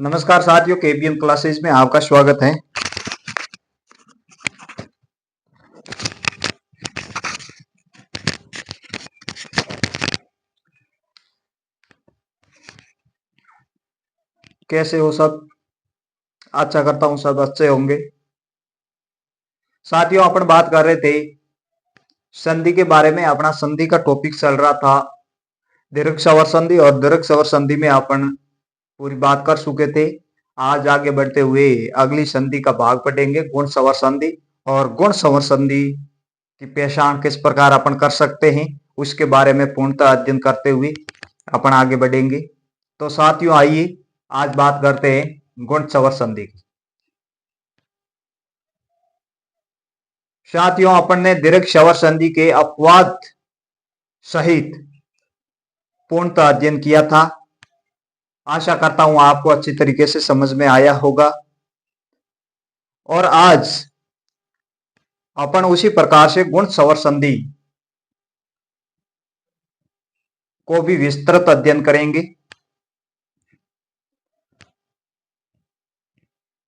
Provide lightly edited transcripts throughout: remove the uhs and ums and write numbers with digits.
नमस्कार साथियों, KBM classes में आपका स्वागत है। कैसे हो सब? अच्छा करता हूं सब अच्छे होंगे। साथियों, अपन बात कर रहे थे संधि के बारे में। अपना संधि का टॉपिक चल रहा था दीर्घ सवर संधि, और दीर्घ सवर संधि में अपन पूरी बात कर चुके थे। आज आगे बढ़ते हुए अगली संधि का भाग पढ़ेंगे, गुण सवर संधि। और गुण सवर संधि की पहचान किस प्रकार अपन कर सकते हैं, उसके बारे में पूर्णतः अध्ययन करते हुए अपन आगे बढ़ेंगे। तो साथियों, आइए आज बात करते हैं गुण सवर संधि की। साथियों, अपन ने दीर्घ सवर संधि के अपवाद सहित पूर्णतः अध्ययन किया था। आशा करता हूं आपको अच्छी तरीके से समझ में आया होगा। और आज अपन उसी प्रकार से गुण सवर संधि को भी विस्तृत अध्ययन करेंगे।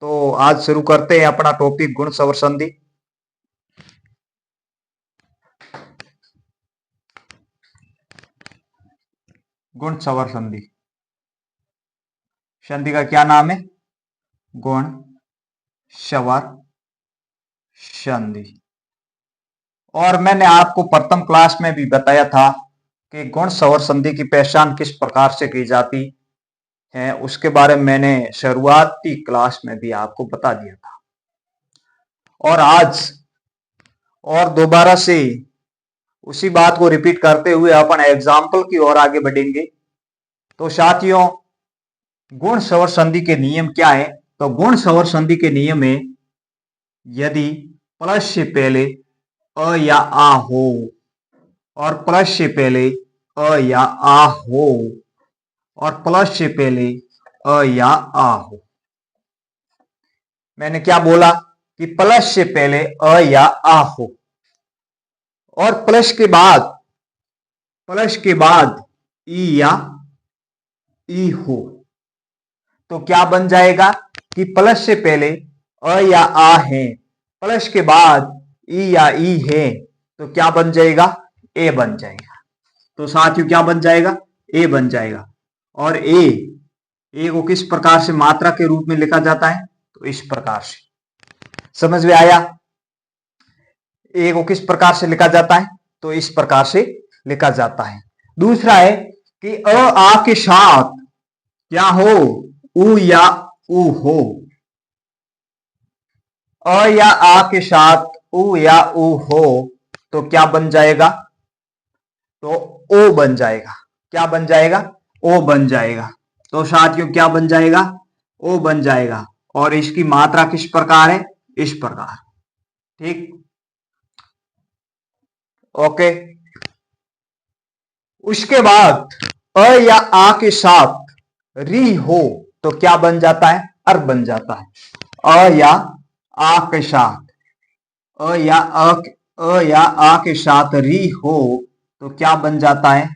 तो आज शुरू करते हैं अपना टॉपिक गुण सवर संधि। गुण सवर संधि, संधि का क्या नाम है? गुण सवर संधि। और मैंने आपको प्रथम क्लास में भी बताया था कि गुण सवर संधि की पहचान किस प्रकार से की जाती है, उसके बारे में मैंने शुरुआती क्लास में भी आपको बता दिया था। और आज और दोबारा से उसी बात को रिपीट करते हुए अपन एग्जाम्पल की ओर आगे बढ़ेंगे। तो साथियों, गुण सवर संधि के नियम क्या है? तो गुण सवर संधि के नियम है, यदि प्लस से पहले अ या आ हो, और प्लस से पहले अ या आ हो, और प्लस से पहले अ या आ हो। मैंने क्या बोला कि प्लस से पहले अ या आ हो, और प्लस के बाद ई या ई हो। तो क्या बन जाएगा कि प्लस से पहले अ या आ है, प्लस के बाद ई या ई है, तो क्या बन जाएगा? ए बन जाएगा। तो साथियों, क्या बन जाएगा? ए बन जाएगा। और ए को किस प्रकार से मात्रा के रूप में लिखा जाता है? तो इस प्रकार से। समझ में आया? ए को किस प्रकार से लिखा जाता है? तो इस प्रकार से लिखा जाता है। दूसरा है कि अ आ के साथ क्या हो? उ या उ हो। अ या आ के साथ उ या उ हो, तो क्या बन जाएगा? तो ओ बन जाएगा। क्या बन जाएगा? ओ बन जाएगा। तो साथियों, क्या बन जाएगा? ओ बन जाएगा। और इसकी मात्रा किस प्रकार है? इस प्रकार। ठीक, ओके। उसके बाद अ या आ के साथ री हो, तो क्या बन जाता है? अर बन जाता है। अ या आ के साथ अ या आ के साथ री हो, तो क्या बन जाता है?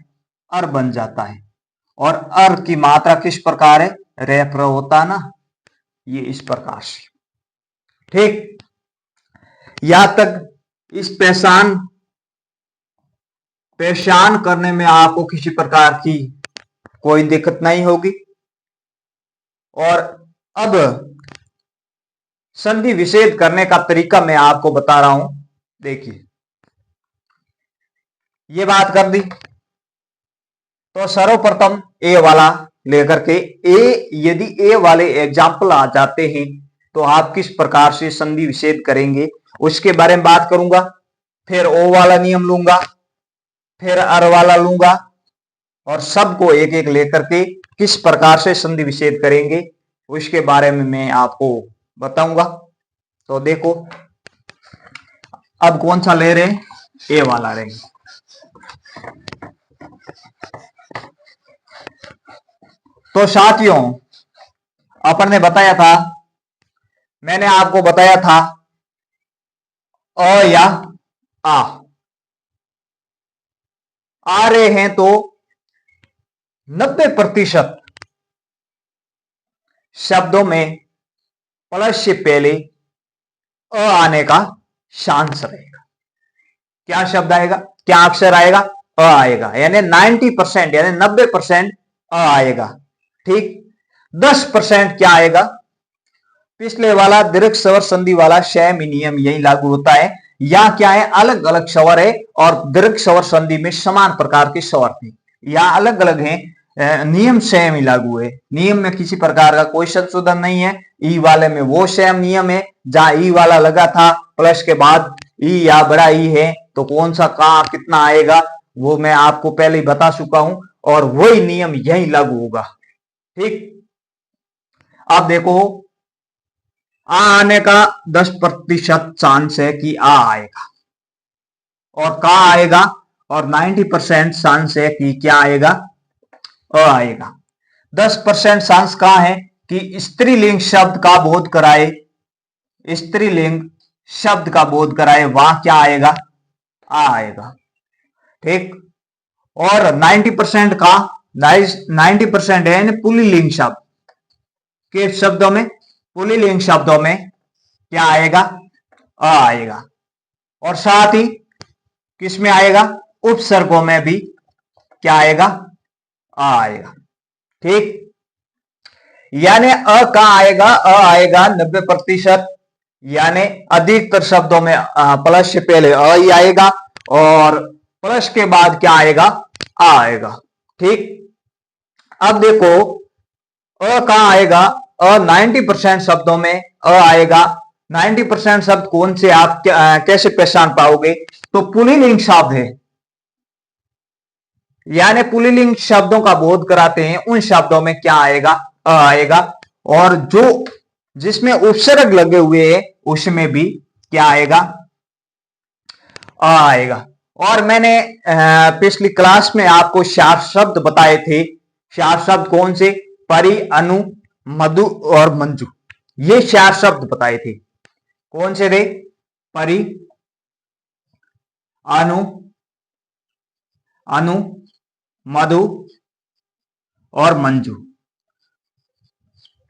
अर बन जाता है। और अर की मात्रा किस प्रकार है? रेफ र होता है ना, ये इस प्रकार से। ठीक, यहां तक इस पहचान करने में आपको किसी प्रकार की कोई दिक्कत नहीं होगी। और अब संधि विच्छेद करने का तरीका मैं आपको बता रहा हूं। देखिए, ये बात कर दी, तो सर्वप्रथम ए वाला लेकर के यदि ए वाले एग्जाम्पल आ जाते हैं, तो आप किस प्रकार से संधि विच्छेद करेंगे उसके बारे में बात करूंगा। फिर ओ वाला नियम लूंगा, फिर अर वाला लूंगा, और सबको एक एक लेकर के किस प्रकार से संधि विच्छेद करेंगे उसके बारे में मैं आपको बताऊंगा। तो देखो, अब कौन सा ले रहे हैं? ए वाला रहेंगे। तो साथियों, अपन ने बताया था, मैंने आपको बताया था अ या आ रहे हैं तो 90% शब्दों में प्लस से पहले अ आने का चांस रहेगा। क्या शब्द आएगा, क्या अक्षर आएगा, अ आएगा, यानी 90% यानी 90% अ आएगा। ठीक, 10% क्या आएगा, पिछले वाला दीर्घ स्वर संधि वाला सेम ही नियम यही लागू होता है। या क्या है, अलग अलग स्वर है और दीर्घ स्वर संधि में समान प्रकार के स्वर थे, या अलग अलग हैं, नियम सेम ही लागू है। नियम में किसी प्रकार का कोई संशोधन नहीं है। ई वाले में वो सेम नियम है, जहां ई वाला लगा था प्लस के बाद ई या बड़ा ई है तो कौन सा कहां कितना आएगा वो मैं आपको पहले ही बता चुका हूं, और वही नियम यही लागू होगा। ठीक, अब देखो, आ आने का 10% चांस है कि आ आएगा, और का आएगा, और 90% चांस है कि क्या आएगा, अ आएगा। 10% चांस कहां है कि स्त्रीलिंग शब्द का बोध कराए, स्त्रीलिंग शब्द का बोध कराए, वहां क्या आएगा, आ आएगा। ठीक, और 90% का 90% है पुल्लिंग शब्द के शब्दों में, पुल्लिंग शब्दों में क्या आएगा, अ आएगा। और साथ ही किसमें आएगा, उपसर्गों में भी क्या आएगा, आ आएगा। ठीक, यानी अ का आएगा, अ आएगा 90%, यानी अधिकतर शब्दों में प्लस से पहले अ ही आएगा, और प्लस के बाद क्या आएगा, आ आएगा। ठीक, अब देखो, अ कहां आएगा, अ 90% शब्दों में अ आएगा। 90% शब्द कौन से आप कैसे पहचान पाओगे, तो पुल्लिंग शब्द है, यानी पुल्लिंग शब्दों का बोध कराते हैं उन शब्दों में क्या आएगा, अ आएगा। और जो जिसमें उपसर्ग लगे हुए हैं उसमें भी क्या आएगा, अ आएगा। और मैंने पिछली क्लास में आपको 4 शब्द बताए थे। 4 शब्द कौन से, परि, अनु, मधु और मंजू, ये 4 शब्द बताए थे। कौन से थे, परि, अनु, अनु, मधु और मंजू,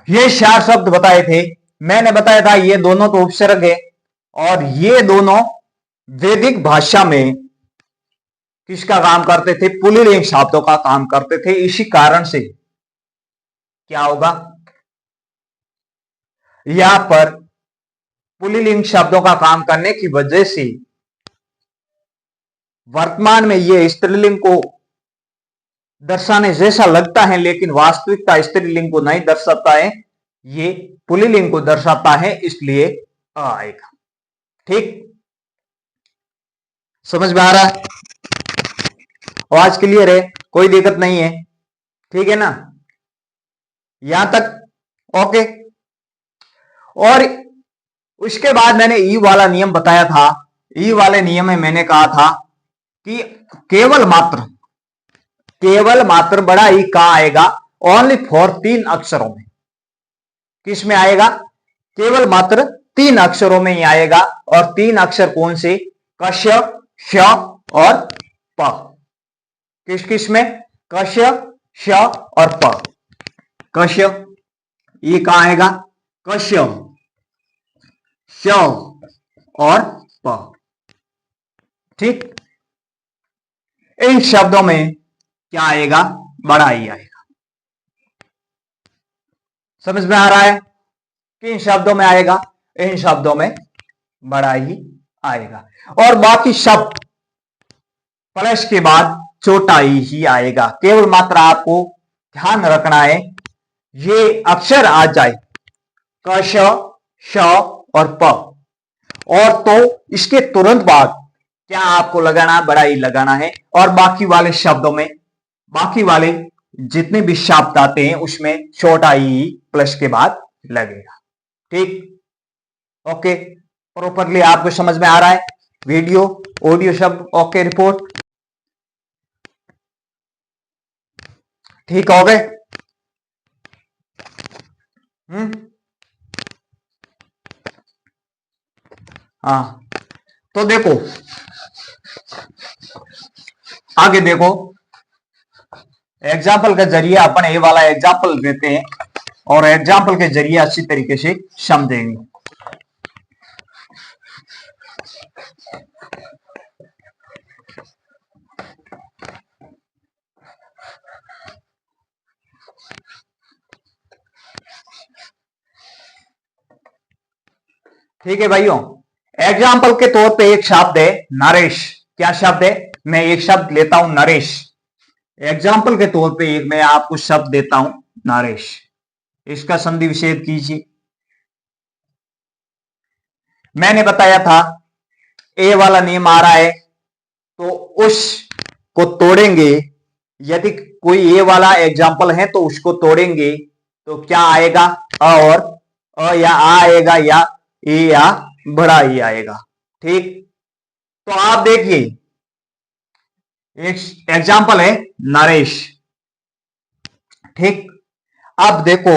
ये 4 शब्द बताए थे। मैंने बताया था ये दोनों तो उपसर्ग है, और ये दोनों वैदिक भाषा में किसका काम करते थे, पुल्लिंग शब्दों का काम करते थे। इसी कारण से क्या होगा, यहां पर पुल्लिंग शब्दों का काम करने की वजह से वर्तमान में ये स्त्रीलिंग को दर्शाने जैसा लगता है, लेकिन वास्तविकता स्त्रीलिंग को नहीं दर्शाता है, ये पुल्लिंग को दर्शाता है, इसलिए अ आएगा। ठीक, समझ में आ रहा है, आवाज क्लियर है, कोई दिक्कत नहीं है, ठीक है ना, यहां तक ओके। और उसके बाद मैंने ई वाला नियम बताया था। ई वाले नियम में मैंने कहा था कि केवल मात्र बड़ा ई कहां आएगा, ओनली फॉर 3 अक्षरों में। किस में आएगा, केवल मात्र 3 अक्षरों में ही आएगा। और 3 अक्षर कौन से, कश, श और प। किस किस में, कश, श और प। कश, ये कहां आएगा, कश, श और प। ठीक, इन शब्दों में क्या आएगा, बड़ा ई आएगा। समझ में आ रहा है, किन शब्दों में आएगा, इन शब्दों में बड़ा ही आएगा। और बाकी शब्द प्लस के बाद छोटा ही आएगा। केवल मात्र आपको ध्यान रखना है ये अक्षर आ जाए, क, श और प, और तो इसके तुरंत बाद क्या आपको लगाना, बड़ा ही लगाना है। और बाकी वाले शब्दों में, बाकी वाले जितने भी शब्द आते हैं उसमें छोटा ही प्लस के बाद लगेगा। ठीक, ओके, प्रॉपरली आपको समझ में आ रहा है, वीडियो ऑडियो सब ओके, रिपोर्ट ठीक हो गए। हाँ, तो देखो आगे देखो, एग्जाम्पल के जरिए अपन ये वाला एग्जाम्पल देते हैं और एग्जाम्पल के जरिए अच्छी तरीके से समझेंगे। ठीक है भाइयों, एग्जाम्पल के तौर पे एक शब्द है नरेश। क्या शब्द है? मैं एक शब्द लेता हूं नरेश। एग्जाम्पल के तौर पे एक मैं आपको शब्द देता हूं नरेश। इसका संधि विच्छेद कीजिए। मैंने बताया था ए वाला नियम आ रहा है तो उस को तोड़ेंगे। यदि कोई ए वाला एग्जाम्पल है तो उसको तोड़ेंगे तो क्या आएगा? अ और अ या आ आएगा या ए या बड़ा ई आएगा। ठीक, तो आप देखिए एक एग्जाम्पल है नरेश। ठीक, अब देखो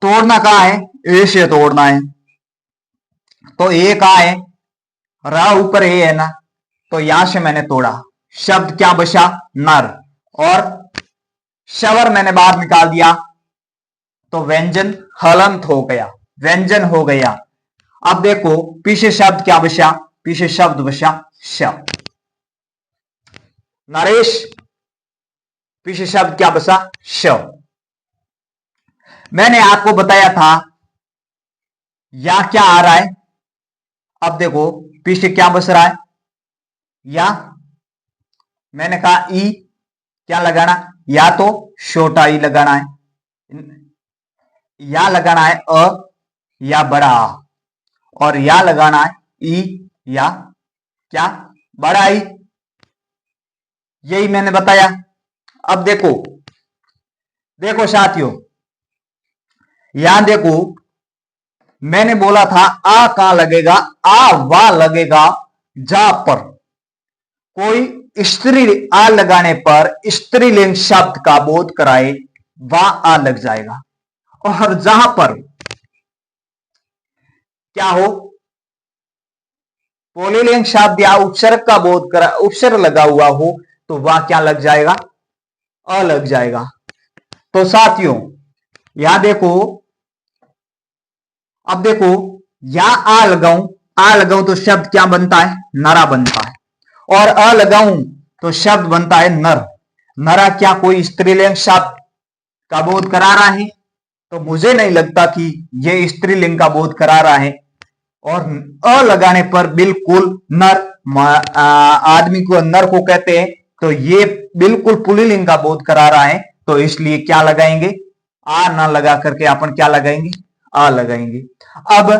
तोड़ना कहां है? ए से तोड़ना है। तो ए कहां है? रा ऊपर ए है ना, तो यहां से मैंने तोड़ा। शब्द क्या बचा? नर। और शवर मैंने बाहर निकाल दिया तो व्यंजन हलंत हो गया, व्यंजन हो गया। अब देखो पीछे शब्द क्या बचा? पीछे शब्द बचा श। नरेश, पीछे शब्द क्या बचा? श। मैंने आपको बताया था या क्या आ रहा है। अब देखो पीछे क्या बच रहा है? या। मैंने कहा ई, क्या लगाना? या तो छोटा ई लगाना है, या लगाना है अ या बड़ा आ, और या लगाना है ई या क्या? बड़ा ई। यही मैंने बताया। अब देखो, देखो साथियों, यहां देखो मैंने बोला था आ कहां लगेगा? आ वहां लगेगा जहां पर कोई स्त्री आ लगाने पर स्त्रीलिंग शब्द का बोध कराए, वहां आ लग जाएगा। और जहां पर क्या हो, पुल्लिंग शब्द या उपसर्ग का बोध करा, उपसर्ग लगा हुआ हो, तो वहां क्या लग जाएगा? अ लग जाएगा। तो साथियों यहां देखो, अब देखो यहां आ लगाऊं तो शब्द क्या बनता है? नरा बनता है। और अ लगाऊं तो शब्द बनता है नर। नरा क्या कोई स्त्रीलिंग शब्द का बोध करा रहा है? तो मुझे नहीं लगता कि यह स्त्रीलिंग का बोध करा रहा है। और अ लगाने पर बिल्कुल नर, आदमी को नर को कहते हैं, तो ये बिल्कुल पुल्लिंग का बोध करा रहा है। तो इसलिए क्या लगाएंगे? आ ना लगा करके अपन क्या लगाएंगे? आ लगाएंगे। अब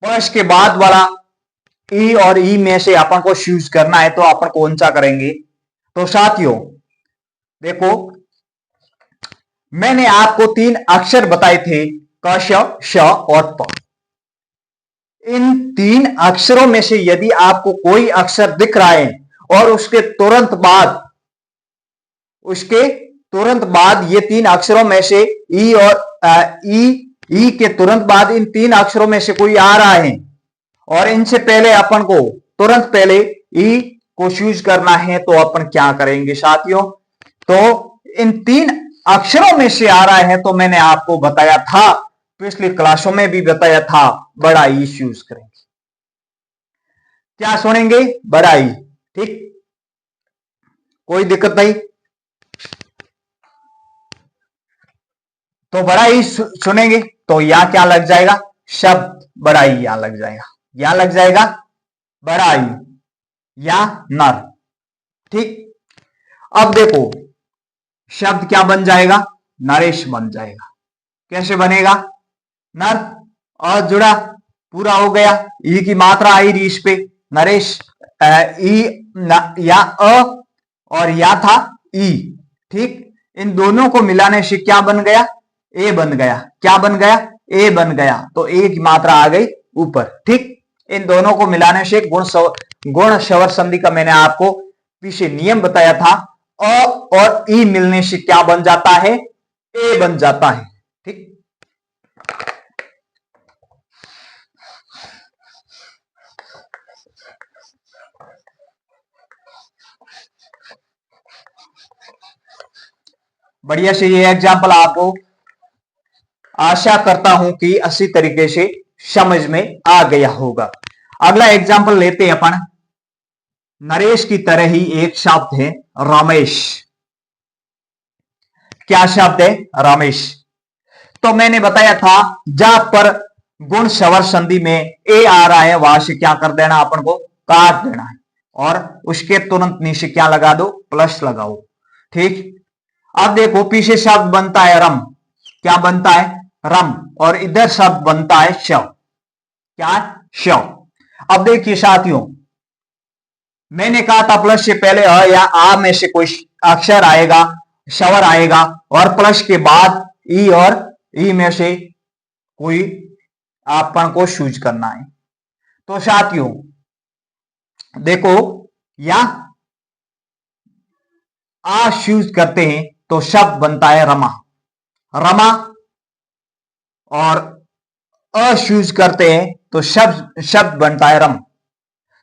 वर्ष के बाद वाला ई और ई में से अपन को चूज करना है, तो अपन कौन सा करेंगे? तो साथियों देखो, मैंने आपको 3 अक्षर बताए थे, क, श और प। इन 3 अक्षरों में से यदि आपको कोई अक्षर दिख रहा है और उसके तुरंत बाद ये 3 अक्षरों में से ई और ई के तुरंत बाद इन 3 अक्षरों में से कोई आ रहा है और इनसे पहले अपन को तुरंत पहले ई को चूज करना है, तो अपन क्या करेंगे साथियों? तो इन 3 अक्षरों में से आ रहा है तो मैंने आपको बताया था, पिछली क्लासों में भी बताया था, बड़ा ई चूज करेंगे। क्या सुनेंगे? बड़ा ई। ठीक, कोई दिक्कत नहीं। तो बड़ा ई सुनेंगे तो यहां क्या लग जाएगा? शब्द बड़ा ई यहां लग जाएगा। यहां लग जाएगा बड़ा ई या नर। ठीक, अब देखो शब्द क्या बन जाएगा? नरेश बन जाएगा। कैसे बनेगा? नर और जुड़ा, पूरा हो गया। ई की मात्रा आई रही इस पे, नरेश। ई या अ और या था ई। ठीक, इन दोनों को मिलाने से क्या बन गया? ए बन गया। क्या बन गया? ए बन गया। तो ए की मात्रा आ गई ऊपर। ठीक, इन दोनों को मिलाने से गुण शवर संधि का मैंने आपको पीछे नियम बताया था। अ और ई मिलने से क्या बन जाता है? ए बन जाता है। ठीक, बढ़िया से ये एग्जाम्पल आपको आशा करता हूं कि अच्छी तरीके से समझ में आ गया होगा। अगला एग्जाम्पल लेते हैं अपन। नरेश की तरह ही एक शब्द है रमेश। क्या शब्द है? रमेश। तो मैंने बताया था जहां पर गुण स्वर संधि में ए आ रहा है वहां से क्या कर देना, अपन को काट देना है और उसके तुरंत नीचे क्या लगा दो, प्लस लगाओ। ठीक। अब देखो पीछे शब्द बनता है रम। क्या बनता है? रम। और इधर शब्द बनता है शव। क्या? शव। अब देखिए साथियों, मैंने कहा था प्लस से पहले अ या आ में से कोई अक्षर आएगा, स्वर आएगा और प्लस के बाद ई और ई में से कोई अपन को चूज करना है। तो साथियों देखो, या आ चूज करते हैं तो शब्द बनता है रमा। रमा। और अ चूज करते हैं तो शब्द बनता है रम।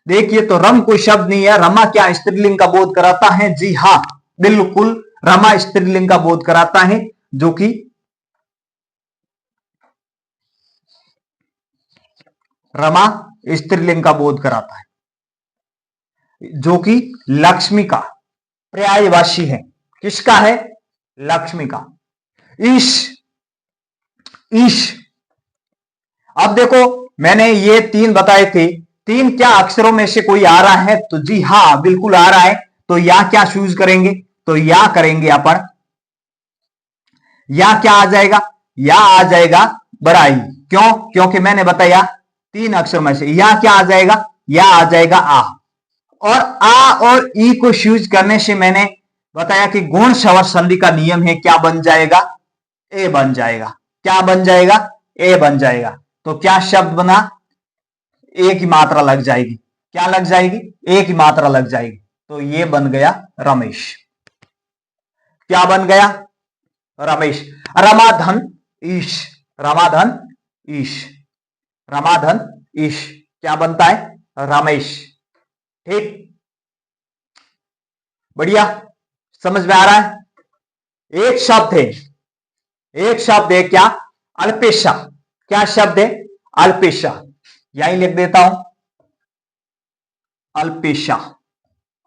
देखिए तो रम कोई शब्द नहीं है। रमा क्या स्त्रीलिंग का बोध कराता है? जी हां, बिल्कुल रमा स्त्रीलिंग का बोध कराता है, जो कि रमा स्त्रीलिंग का बोध कराता है, जो कि लक्ष्मी का पर्यायवाची है। किसका है? लक्ष्मी का। ईश। ईश। अब देखो मैंने ये तीन बताए थे, तीन क्या अक्षरों में से कोई आ रहा है? तो जी हां बिल्कुल आ रहा है। तो या क्या चूज करेंगे? तो या करेंगे अपन। या क्या आ जाएगा? या आ जाएगा बड़ाई। क्यों? क्योंकि मैंने बताया तीन अक्षरों में से या क्या आ जाएगा? या आ जाएगा आ। और आ और ई को चूज करने से मैंने बताया कि गुण स्वर संधि का नियम है, क्या बन जाएगा? ए बन जाएगा। क्या बन जाएगा? ए बन जाएगा। तो क्या शब्द बना? ए की मात्रा लग जाएगी। क्या लग जाएगी? ए की मात्रा लग जाएगी। तो ये बन गया रमेश। क्या बन गया? रमेश। रमाधन ईश। रमाधन ईश। रमाधन ईश क्या बनता है? रमेश। ठीक। बढ़िया, समझ में आ रहा है? एक शब्द है, एक शब्द है क्या? अल्पेशा। क्या शब्द है? अल्पेशा। यही लिख देता हूं, अल्पेशा।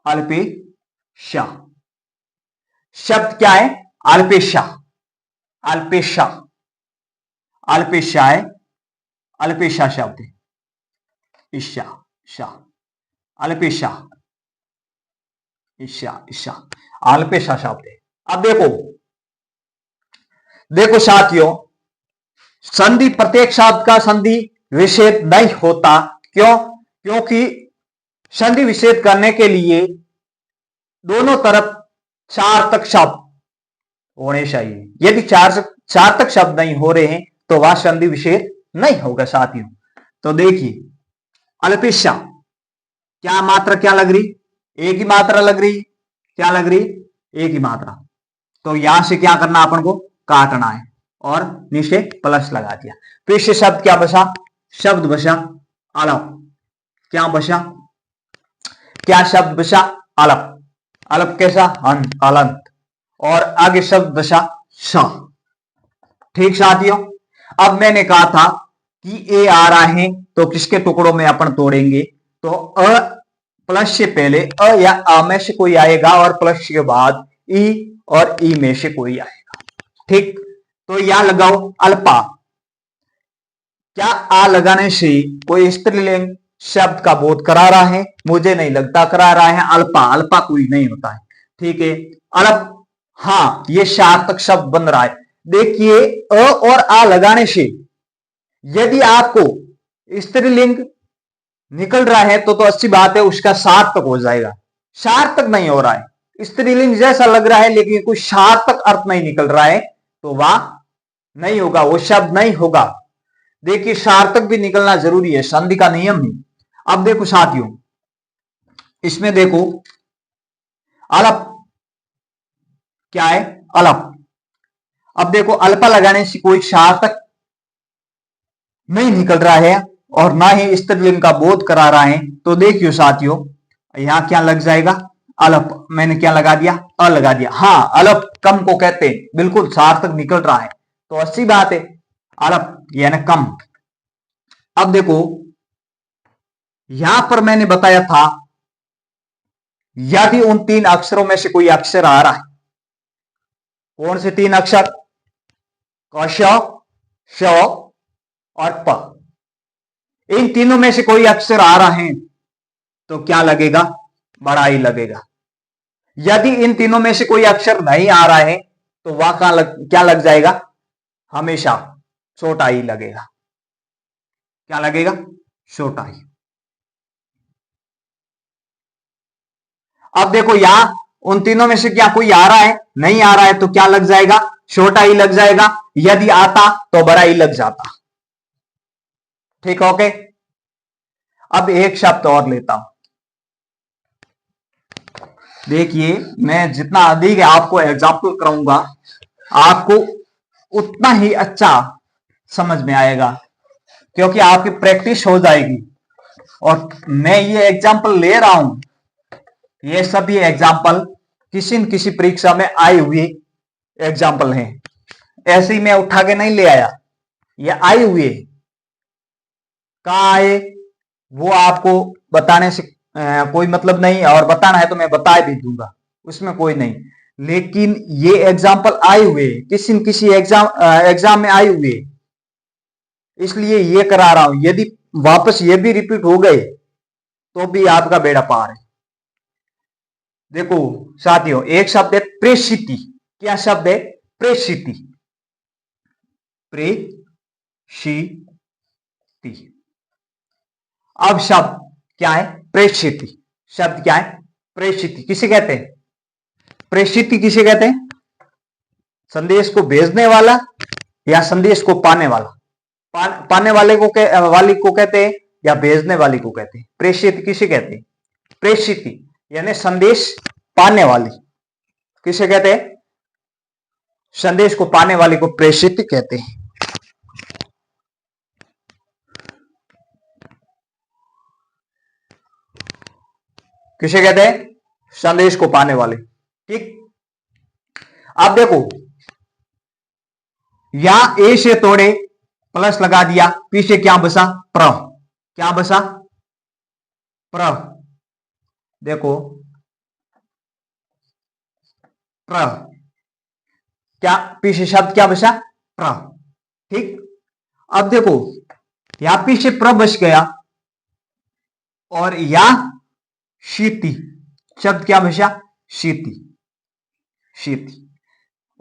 अल्पेशा शब्द क्या है? अल्पेशा। अल्पेशा। अल्पेशा है, अल्पेशा शब्द है। ईशा शा अल्पेशा। ईशा ईशा अल्पेशा शब्द है। अब देखो, देखो साथियों, संधि प्रत्येक शब्द का संधि विच्छेद नहीं होता। क्यों? क्योंकि संधि विच्छेद करने के लिए दोनों तरफ सार्थक शब्द होने चाहिए। यदि सार्थक शब्द नहीं हो रहे हैं तो वह संधि विच्छेद नहीं होगा साथियों। तो देखिए अल्पेशा, क्या मात्रा क्या लग रही? एक ही मात्रा लग रही। क्या लग रही? एक ही मात्रा। तो यहां से क्या करना, अपन को काटना है और नीचे प्लस लगा दिया। फिर से शब्द क्या बचा? शब्द बचा अलप। क्या बचा? क्या शब्द बचा? अलप। अलप कैसा? अलंत। और आगे शब्द बचा स। ठीक साथियों, अब मैंने कहा था कि ए आ रहा है तो किसके टुकड़ों में अपन तोड़ेंगे? तो अ प्लस से पहले अ या आ में से कोई आएगा और प्लस के बाद ई और ई में से कोई आएगा। ठीक। तो यहां लगाओ अल्पा। क्या आ लगाने से कोई स्त्रीलिंग शब्द का बोध करा रहा है? मुझे नहीं लगता करा रहा है। अल्पा, अल्पा कोई नहीं होता है। ठीक है। अल्प, हाँ ये सार्थक शब्द बन रहा है। देखिए अ और आ लगाने से यदि आपको स्त्रीलिंग निकल रहा है तो अच्छी बात है, उसका सार्थक हो जाएगा। सार्थक नहीं हो रहा है, स्त्रीलिंग जैसा लग रहा है लेकिन कोई सार्थक अर्थ नहीं निकल रहा है, तो वह नहीं होगा, वो शब्द नहीं होगा। देखिए सार्थक भी निकलना जरूरी है, संधि का नियम है। अब देखो साथियों, इसमें देखो अलप, क्या है? अलप। अब देखो अल्पा लगाने से कोई सार्थक नहीं निकल रहा है और ना ही स्त्रीलिंग का बोध करा रहा है। तो देखियो साथियों, यहां क्या लग जाएगा? अलप, मैंने क्या लगा दिया, अ लगा दिया। हाँ, अलप कम को कहते हैं, बिल्कुल सार्थक निकल रहा है, तो अच्छी बात है। अलप यानी कम। अब देखो यहां पर मैंने बताया था यदि उन तीन अक्षरों में से कोई अक्षर आ रहा है, कौन से तीन अक्षर, क, श और प, इन तीनों में से कोई अक्षर आ रहा है तो क्या लगेगा, बड़ा ई लगेगा। यदि इन तीनों में से कोई अक्षर नहीं आ रहा है तो वह क्या लग जाएगा, हमेशा छोटा ई लगेगा। क्या लगेगा, छोटा ई। अब देखो यहां उन तीनों में से क्या कोई आ रहा है, नहीं आ रहा है तो क्या लग जाएगा, छोटा ई लग जाएगा। यदि आता तो बड़ा ई लग जाता। ठीक, ओके। अब एक शब्द और लेता हूं। देखिए मैं जितना अधिक आपको एग्जाम्पल कराऊंगा आपको उतना ही अच्छा समझ में आएगा, क्योंकि आपकी प्रैक्टिस हो जाएगी। और मैं ये एग्जाम्पल ले रहा हूं, ये सभी एग्जाम्पल किसी न किसी परीक्षा में आई हुई एग्जाम्पल हैं। ऐसे ही मैं उठा के नहीं ले आया, ये आई हुई है। कहां आए वो आपको बताने से कोई मतलब नहीं, और बताना है तो मैं बता भी दूंगा, उसमें कोई नहीं। लेकिन ये एग्जाम्पल आए हुए किसी न किसी एग्जाम में आए हुए, इसलिए ये करा रहा हूं। यदि वापस ये भी रिपीट हो गए तो भी आपका बेड़ा पार है। देखो साथियों, एक शब्द है प्रेषिति। क्या शब्द है, प्रेषिति, प्रेषिति। अब शब्द क्या है, प्रेषिति। शब्द क्या है, प्रेषिति। किसे कहते हैं, प्रेषिति किसे कहते हैं, संदेश को भेजने वाला या संदेश को पाने वाला। पाने वाले को वाली को कहते हैं या भेजने वाली को कहते हैं। प्रेषित किसे कहते हैं, प्रेषिति यानी संदेश पाने वाली। किसे कहते हैं, संदेश को पाने वाली को प्रेषित कहते हैं। किसे कहते हैं, संदेश को पाने वाले। ठीक, अब देखो या ए से तोड़े प्लस लगा दिया, पीछे क्या बसा, प्र। क्या बसा, प्र। देखो प्र, क्या पीछे शब्द क्या बचा, प्र। ठीक, अब देखो यहां पीछे प्र बच गया और या शीति, शब्द क्या बचा, शीति, शीति।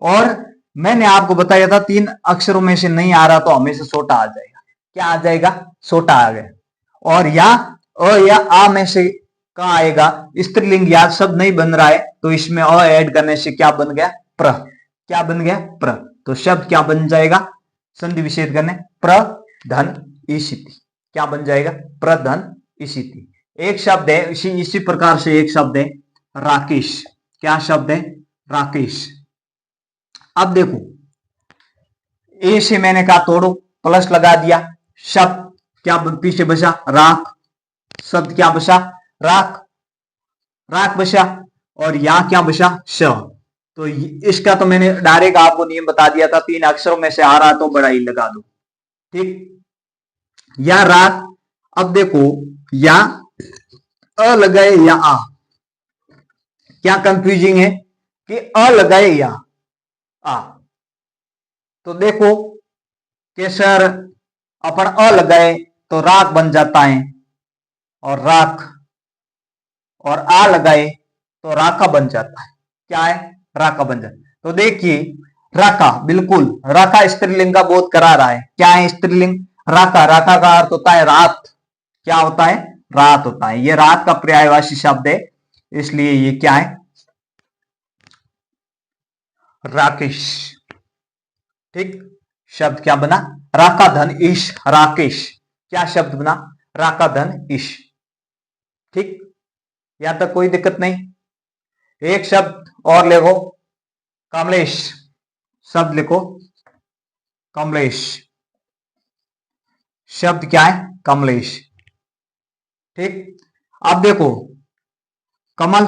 और मैंने आपको बताया था तीन अक्षरों में से नहीं आ रहा तो हमेशा छोटा आ जाएगा। क्या आ जाएगा, छोटा आ गया। और या अ या आ में से क्या आएगा, स्त्रीलिंग या शब्द नहीं बन रहा है तो इसमें अ ऐड करने से क्या बन गया, प्र। क्या बन गया, प्र। तो शब्द क्या बन जाएगा, संधि विच्छेद करने प्रधन ईशिति। क्या बन जाएगा, प्रधन ईशिति। एक शब्द है इसी प्रकार से एक शब्द है राकेश। क्या शब्द है, राकेश। अब देखो ए से मैंने कहा तोड़ो, प्लस लगा दिया, शब्द क्या पीछे बचा, राख। शब्द क्या बचा, राख, राख बचा। और यहां क्या बचा, श। तो इसका तो मैंने डायरेक्ट आपको नियम बता दिया था, तीन अक्षरों में से आ रहा तो बड़ा ही लगा दो। ठीक, या राख। अब देखो या अ लगाए या आ, क्या कंफ्यूजिंग है कि अ लगाए या आ। तो देखो कि सर अपन अ लगाए तो राख बन जाता है, और राख, और आ लगाए तो राका बन जाता है। क्या है, राका बन जाता है। तो देखिए राका, बिल्कुल राका स्त्रीलिंग का बोध करा रहा है। क्या है स्त्रीलिंग, राका। राका का अर्थ होता है रात। क्या होता है, रात होता है। ये रात का पर्यायवाची शब्द है, इसलिए ये क्या है, राकेश। ठीक, शब्द क्या बना, राका धन ईश, राकेश। क्या शब्द बना, राका धन ईश। ठीक, यहां तक कोई दिक्कत नहीं। एक शब्द और लिखो, कमलेश। शब्द लिखो कमलेश। शब्द क्या है, कमलेश। ठीक, अब देखो कमल,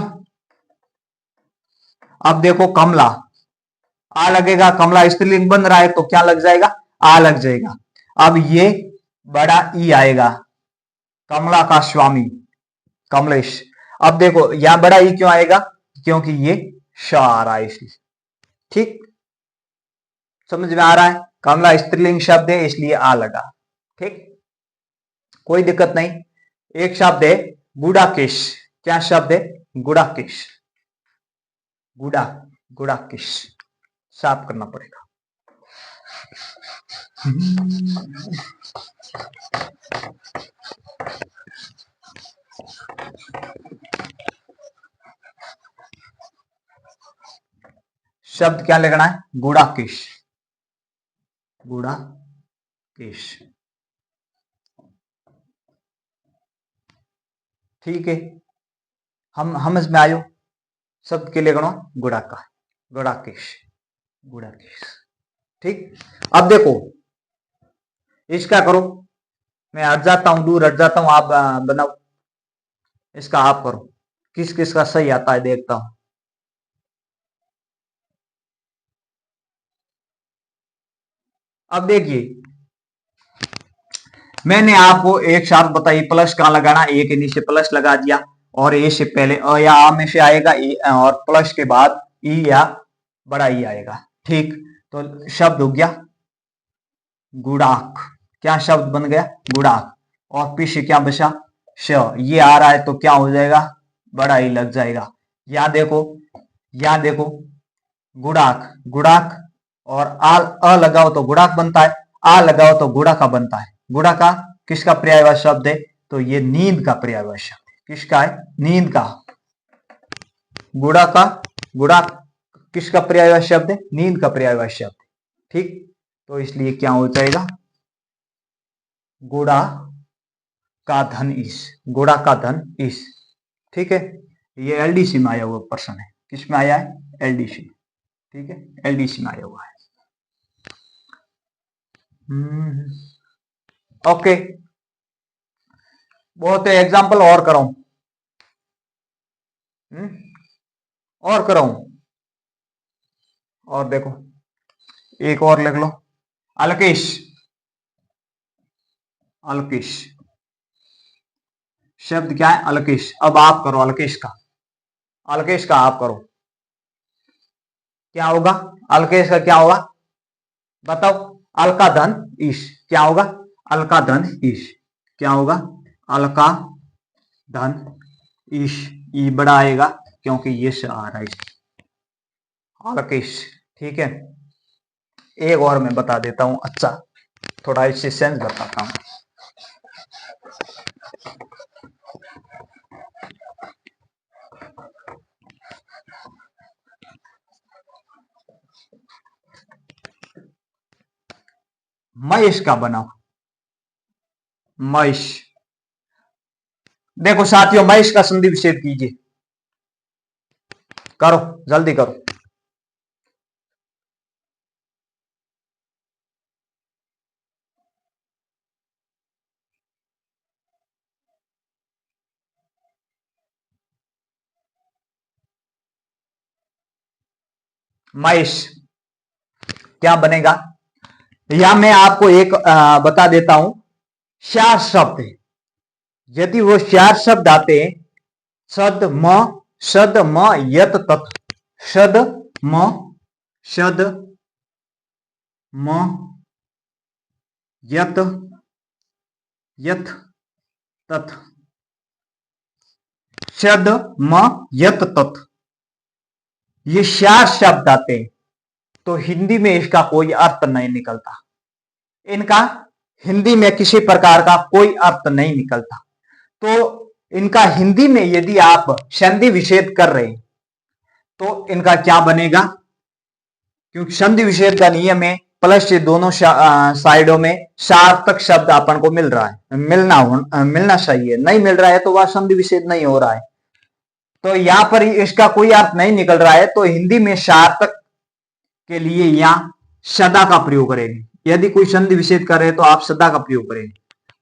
अब देखो कमला, आ लगेगा, कमला स्त्रीलिंग बन रहा है तो क्या लग जाएगा, आ लग जाएगा। अब ये बड़ा ई आएगा, कमला का स्वामी कमलेश। अब देखो यहां बड़ा ई क्यों आएगा, क्योंकि ये श आ रहा है इसलिए। ठीक, समझ में आ रहा है, कमला स्त्रीलिंग शब्द है इसलिए आ लगा। ठीक, कोई दिक्कत नहीं। एक शब्द है गुड़ाकेश, क्या शब्द है, गुड़ाकेश, गुड़ा, गुड़ाकेश, साफ करना पड़ेगा। शब्द क्या लिखना है, गुड़ाकेश, गुड़ाकेश। ठीक है, हम समझ में आयो, शब्द के लिए गणो गुड़ाका, गुड़ाकेश, गुड़ाकेश। ठीक, अब देखो इसका करो, मैं हट जाता हूं, दूर हट जाता हूं, आप बनाओ इसका, आप करो, किस किस का सही आता है देखता हूं। अब देखिए मैंने आपको एक शर्त बताई, प्लस कहां लगाना, ए के नीचे प्लस लगा दिया, और ए से पहले अ या आ में से आएगा ए, और प्लस के बाद ई या बड़ा ई आएगा। ठीक, तो शब्द हो गया गुड़ाक, क्या शब्द बन गया, गुड़ाक, और पी से क्या बचा, श, ये आ रहा है तो क्या हो जाएगा, बड़ा ई लग जाएगा। यहां देखो, यहां देखो गुड़ाक, गुड़ाक, और अ लगाओ तो गुड़ाक बनता है, आ लगाओ तो गुड़ा का बनता है। गुड़ा का किसका पर्यायवाची शब्द है, तो ये नींद का पर्यायवाची शब्द है, किसका है, नींद का। गुड़ा का, गुड़ा किसका पर्यायवाची शब्द है, नींद का पर्यायवाची शब्द है। ठीक, तो इसलिए क्या हो जाएगा, गुड़ा का धन ईश, गुड़ा का धन ईश। ठीक है, ये एलडीसी में आया हुआ प्रश्न है, किस में आया है, एलडीसी में। ठीक है, एलडीसी में आया हुआ है। ओके, बहुत एग्जाम्पल और कराऊं, और कराऊं, और देखो एक और लिख लो, अलकेश, अलकेश शब्द क्या है, अलकेश। अब आप करो अलकेश का, अलकेश का आप करो, क्या होगा, अलकेश का क्या होगा बताओ, अलका धन ईश, क्या होगा, अलका धन ईश, क्या होगा, अलका धन ईश, ई बड़ा आएगा क्योंकि ये से आ रहा है, अलकेश। ठीक है, एक और मैं बता देता हूं, अच्छा थोड़ा इससे सेंस बताता हूं। महेश का बनाओ, महेश, देखो साथियों महेश का संधि विच्छेद कीजिए, करो जल्दी करो। महेश क्या बनेगा, या मैं आपको एक बता देता हूं, चार शब्द है, यदि वो चार शब्द आते हैं, सद म यत तत्, सद म यत यत तत्, सद म यत तत्, ये चार शब्द आते हैं तो हिंदी में इसका कोई अर्थ नहीं निकलता, इनका हिंदी में किसी प्रकार का कोई अर्थ नहीं निकलता। तो इनका हिंदी में यदि आप संधि विच्छेद कर रहे हैं तो इनका क्या बनेगा, क्योंकि संधि विच्छेद का नियम है प्लस से दोनों साइडों में सार्थक शब्द अपन को मिल रहा है, मिलना चाहिए, नहीं मिल रहा है तो वह संधि विच्छेद नहीं हो रहा है, तो यहां पर इसका कोई अर्थ नहीं निकल रहा है, तो हिंदी में सार्थक के लिए यहां सदा का प्रयोग करेंगे, यदि कोई संधि विच्छेद करे तो आप सदा का प्रयोग करेंगे,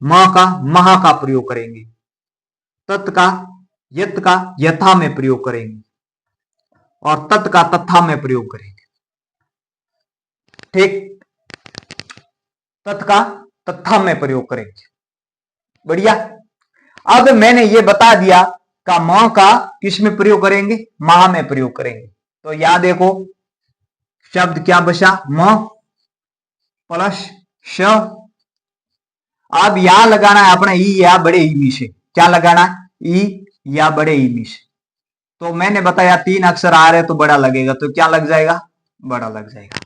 म का महा का प्रयोग करेंगे, तत् का यत का यथा में प्रयोग करेंगे, और तत् का तथा में प्रयोग करेंगे। ठीक, तत् का तथा में प्रयोग करेंगे। बढ़िया। अब मैंने ये बता दिया का म का किस में प्रयोग करेंगे, माह में प्रयोग करेंगे। तो यहां देखो शब्द क्या बचा, म प्लस श। अब यहां लगाना है अपने ई या बड़े ई में से। क्या लगाना है, ई या बड़े ई में से। तो मैंने बताया 3 अक्षर आ रहे तो बड़ा लगेगा, तो क्या लग जाएगा, बड़ा लग जाएगा।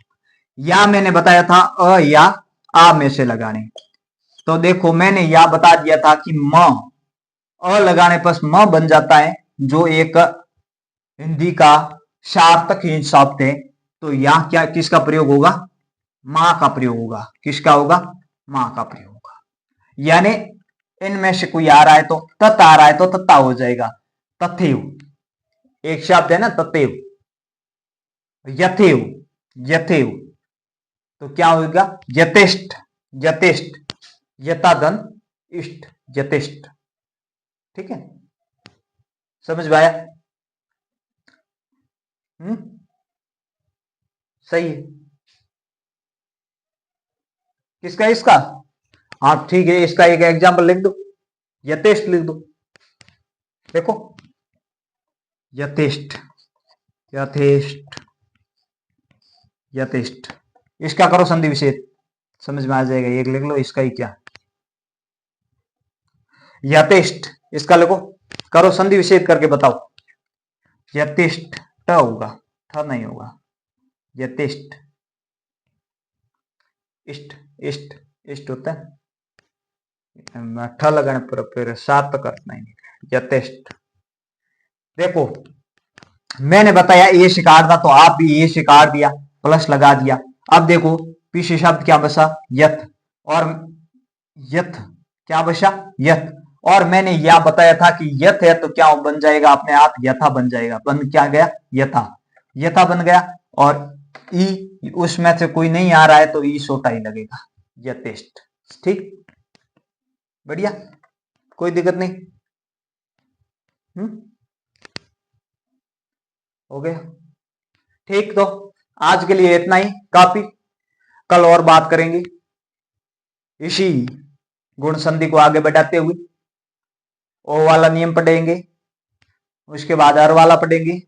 या मैंने बताया था अ या आ में से लगाने। तो देखो मैंने या बता दिया था कि म, अ लगाने पर म बन जाता है, जो एक हिंदी का सार्थक ही शब्द है। तो यहां क्या किसका प्रयोग होगा, मां का प्रयोग होगा। किसका होगा, मां का प्रयोग होगा। यानी इनमें से कोई आ रहा है तो तत् आ रहा है तो तत्ता हो जाएगा, तथेव। एक शब्द है ना तथेव, यथेव, यथेव। तो क्या होगा, यथेष्ट, यथेष्ट, यथाधन इष्ट, यथेष्ट। ठीक है, समझ में आया। सही है। किसका, इसका। हाँ ठीक है, इसका एक एग्जाम्पल लिख दो, यथेष्ट लिख दो। देखो यथेष्ट, यथेष्ट, यथेष्ट। इसका करो संधि विच्छेद, समझ में आ जाएगा। एक लिख लो, इसका ही क्या, यथेष्ट। इसका लिखो, करो संधि विच्छेद करके बताओ। यथेष्ट ट होगा, ठ नहीं होगा। यथेष्ट, इष्ट, इष्ट, इष्ट होता है, ठ लगाने पर फिर सात करना ही। यथेष्ट। देखो मैंने बताया ए शिकार था, तो आप भी ए शिकार दिया, प्लस लगा दिया। अब देखो पीछे शब्द क्या बचा, यथ। और यथ क्या बचा, यथ। और मैंने यह बताया था कि यथ है तो क्या बन जाएगा, अपने आप यथा बन जाएगा। बन क्या गया, यथा, यथा बन गया। और ई उसमें से कोई नहीं आ रहा है तो ई छोटा ही लगेगा, यथेष्ट। ठीक, बढ़िया, कोई दिक्कत नहीं। हो गया। ठीक, तो आज के लिए इतना ही काफी। कल और बात करेंगे इसी गुण संधि को आगे बढ़ाते हुए। ओ वाला नियम पढ़ेंगे, उसके बाद अर वाला पढ़ेंगे,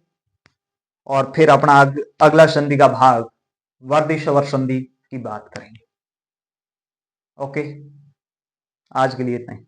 और फिर अपना अगला संधि का भाग वर्दी स्वर संधि की बात करेंगे। ओके, आज के लिए इतना ही।